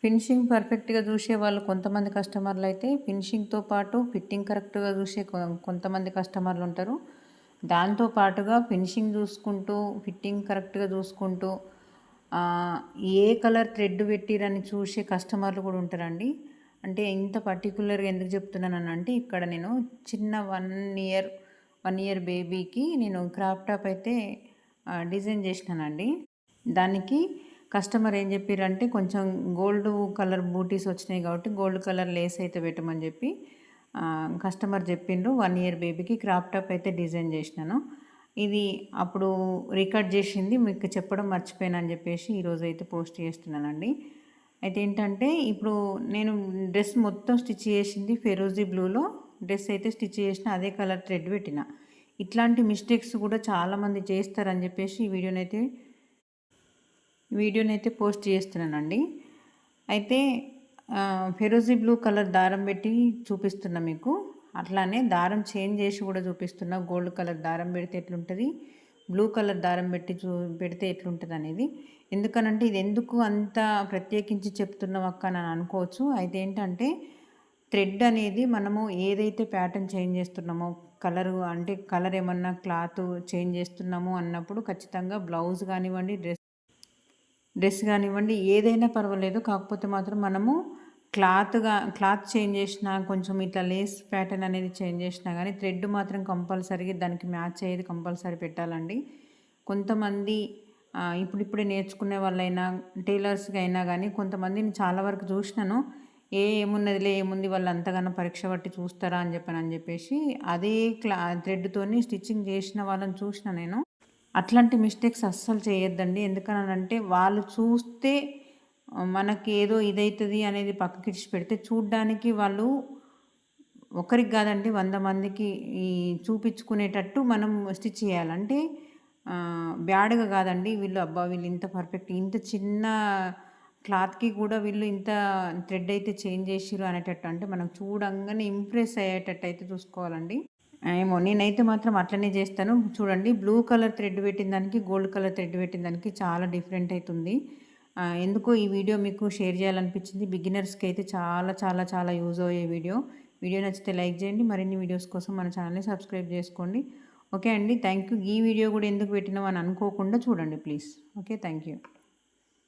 Finishing పర్ఫెక్ట్‌గా జూశే వాళ్ళు కొంతమంది కస్టమర్‌లయితే, ఫినిషింగ్‌తో పాటు ఫిట్టింగ్ కరెక్ట్‌గా జూశే కొంతమంది కస్టమర్‌లుంటారు. దాంతో పాటుగా ఫినిషింగ్ జూసుకుంటూ, ఫిట్టింగ్ కరెక్ట్‌గా జూసుకుంటూ, ఆహ్, ఏ కలర్ థ్రెడ్ పెట్టిరని చూసే కస్టమర్‌లు గూడా ఉంటారండి. అంటే ఇంత పర్టిక్యులర్‌గా ఎందుకు చెప్తున్నాననంటే, ఇక్కడ నేను చిన్న 1 ఇయర్ బేబీకి నేను క్రాప్ టాప్ అయితే డిజైన్ జేసినానండి. దానికి కస్టమర్ ఏం జెప్పిర్రంటే, కొంచెం గోల్డ్ కలర్ బూటీస్ వచ్చినాయి గాబట్టి, గోల్డ్ కలర్ లేస్ అయితే పెట్టమని జెప్పి కస్టమర్ జెప్పిండ్రు. 1 ఇయర్ బేబీకి క్రాప్ టాప్ అయితే డిజైన్ జేసినాను. ఇది అప్పుడు రికార్డ్ జేసింది మీకు చెప్పడం మర్చిపోయాను అని జెప్పేసి ఈరోజైతే పోస్ట్ చేస్తున్నానండి. అయితే ఏంటంటే, ఇప్పుడు నేను డ్రెస్ మొత్తం స్టిచ్ చేసింది ఫెరోజీ బ్లూలో డ్రెస్ అయితే స్టిచ్ చేసిన అదే కలర్ థ్రెడ్ పెట్టిన. ఇట్లాంటి మిస్టేక్స్ గూడా చాలామంది చేస్తారని జెప్పేసి ఈ వీడియోనైతే పోస్ట్ చేస్తున్నానండి. అయితే ఫెరోజీ బ్లూ కలర్ దారం పెట్టి చూపిస్తున్నా మీకు. అట్లానే దారం చేంజ్ చేసి కూడా చూపిస్తున్నా. గోల్డ్ కలర్ దారం పెడితే ఎట్లుంటది, బ్లూ కలర్ దారం పెట్టి పెడితే ఎట్లుంటదనేది. ఎందుకనంటే ఇది ఎందుకు అంత ప్రత్యేకించి చెప్తున్నావక్క అని అనుకోవచ్చు. అయితే ఏంటంటే థ్రెడ్ అనేది మనము ఏదైతే ప్యాటర్న్ చేంజ్ చేస్తున్నామో, కలర్ ఏమన్నా క్లాత్ చేంజ్ చేస్తున్నాము అన్నప్పుడు ఖచ్చితంగా బ్లౌజ్ కానివ్వండి, డ్రెస్ కానివ్వండి ఏదైనా పర్వాలేదు. కాకపోతే మాత్రం మనము క్లాత్ చేంజ్ చేసినా, కొంచెం ఇట్లా లేస్ ప్యాటర్న్ అనేది చేంజ్ చేసినా గానీ, థ్రెడ్ మాత్రం కంపల్సరీగా దానికి మ్యాచ్ అయ్యేది కంపల్సరీ పెట్టాలండి. కొంతమంది ఇప్పుడిప్పుడే నేర్చుకునే వాళ్ళైనా, టైలర్స్‌గా అయినా గానీ, కొంతమందిని చాలా వరకు చూసినాను. ఏమున్నదిలే ఏముంది వాళ్ళు అంతగానం పరీక్ష పట్టి చూస్తారా అని చెప్పేసి అదే థ్రెడ్‌తోని స్టిచ్చింగ్ చేసిన వాళ్ళని చూషినా నేను. అట్లాంటి మిస్టేక్స్ అస్సలు చేయొద్దండి. ఎందుకనంటే వాళ్ళు చూస్తే మనకేదో ఇదైతది అనేది పక్కకిడిచి పెడితే చూడ్డానికి వాళ్ళు ఒకరికి గాదండి 100 మందికి చూపించుకునేటట్టు మనం స్టిచ్ చేయాలి. అంటే బ్యాడ్‌గా గాదండి. వీళ్ళు ఇంత పర్ఫెక్ట్ ఇంత చిన్న క్లాత్‌కి గూడా వీళ్ళు ఇంత థ్రెడ్ అయితే చేంజ్ చేసిర్రు అనేటట్టు అంటే మనం చూడంగానే ఇంప్రెస్ అయ్యేటట్టు అయితే చూసుకోవాలండి. ఏమో నేనైతే మాత్రం అట్లనే జేస్తాను. చూడండి బ్లూ కలర్ థ్రెడ్ పెట్టిన దానికి, గోల్డ్ కలర్ థ్రెడ్ పెట్టిన దానికి చాలా డిఫరెంట్ అయితుంది. ఎందుకో ఈ వీడియో మీకు షేర్ చేయాలనిపించింది. బిగినర్స్‌కి అయితే చాలా చాలా చాలా యూజ్ అయ్యే వీడియో. వీడియో నచ్చితే లైక్ చేయండి. మరిన్ని వీడియోస్ కోసం మన ఛానల్‌ని సబ్స్క్రైబ్ చేసుకోండి. ఓకే అండి. Thank you. ఈ వీడియో గూడా ఎందుకు పెట్టినావు అని అనుకోకుండా చూడండి ప్లీజ్. ఓకే. Thank you.